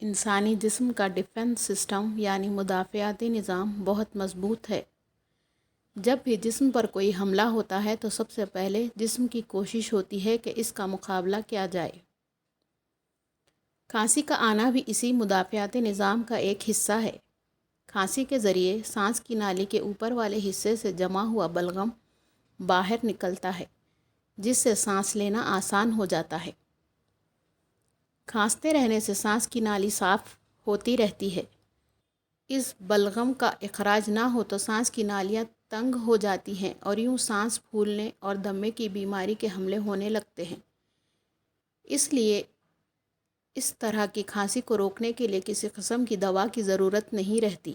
انسانی جسم کا ڈیفنس سسٹم یعنی مدافعاتی نظام بہت مضبوط ہے۔ جب بھی جسم پر کوئی حملہ ہوتا ہے تو سب سے پہلے جسم کی کوشش ہوتی ہے کہ اس کا مقابلہ کیا جائے۔ کھانسی کا آنا بھی اسی مدافعاتی نظام کا ایک حصہ ہے۔ کھانسی کے ذریعے سانس کی نالی کے اوپر والے حصے سے جمع ہوا بلغم باہر نکلتا ہے، جس سے سانس لینا آسان ہو جاتا ہے۔ کھانستے رہنے سے سانس کی نالی صاف ہوتی رہتی ہے۔ اس بلغم کا اخراج نہ ہو تو سانس کی نالیاں تنگ ہو جاتی ہیں اور یوں سانس پھولنے اور دمے کی بیماری کے حملے ہونے لگتے ہیں۔ اس لیے اس طرح کی کھانسی کو روکنے کے لیے کسی قسم کی دوا کی ضرورت نہیں رہتی۔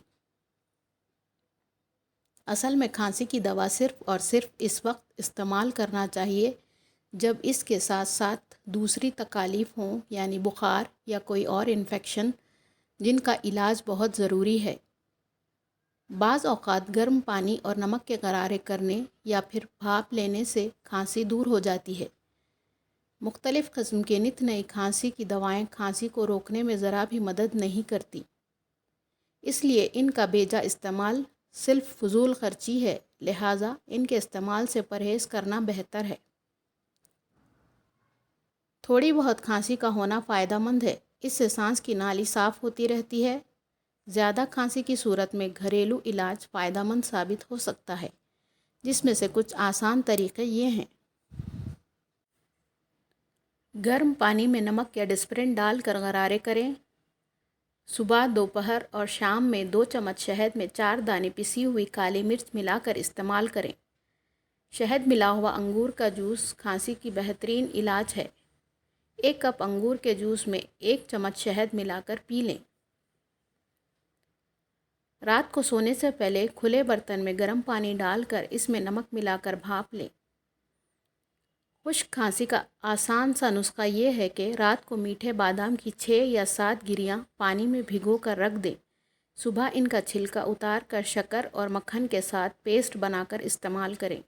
اصل میں کھانسی کی دوا صرف اور صرف اس وقت استعمال کرنا چاہیے جب اس کے ساتھ ساتھ دوسری تکالیف ہوں، یعنی بخار یا کوئی اور انفیکشن جن کا علاج بہت ضروری ہے۔ بعض اوقات گرم پانی اور نمک کے غرارے کرنے یا پھر بھاپ لینے سے کھانسی دور ہو جاتی ہے۔ مختلف قسم کے نت نئی کھانسی کی دوائیں کھانسی کو روکنے میں ذرا بھی مدد نہیں کرتی، اس لیے ان کا بے جا استعمال صرف فضول خرچی ہے، لہٰذا ان کے استعمال سے پرہیز کرنا بہتر ہے۔ تھوڑی بہت کھانسی کا ہونا فائدہ مند ہے، اس سے سانس کی نالی صاف ہوتی رہتی ہے۔ زیادہ کھانسی کی صورت میں گھریلو علاج فائدہ مند ثابت ہو سکتا ہے، جس میں سے کچھ آسان طریقے یہ ہیں۔ گرم پانی میں نمک یا ڈسپرن ڈال کر غرارے کریں۔ صبح، دوپہر اور شام میں 2 چمچ شہد میں 4 دانے پسی ہوئی کالی مرچ ملا کر استعمال کریں۔ شہد ملا ہوا انگور کا جوس کھانسی کی بہترین علاج ہے۔ 1 کپ انگور کے جوس میں 1 چمچ شہد ملا کر پی لیں۔ رات کو سونے سے پہلے کھلے برتن میں گرم پانی ڈال کر اس میں نمک ملا کر بھاپ لیں۔ خشک کھانسی کا آسان سا نسخہ یہ ہے کہ رات کو میٹھے بادام کی 6 یا 7 گریاں پانی میں بھگو کر رکھ دیں۔ صبح ان کا چھلکا اتار کر شکر اور مکھن کے ساتھ پیسٹ بنا کر استعمال کریں۔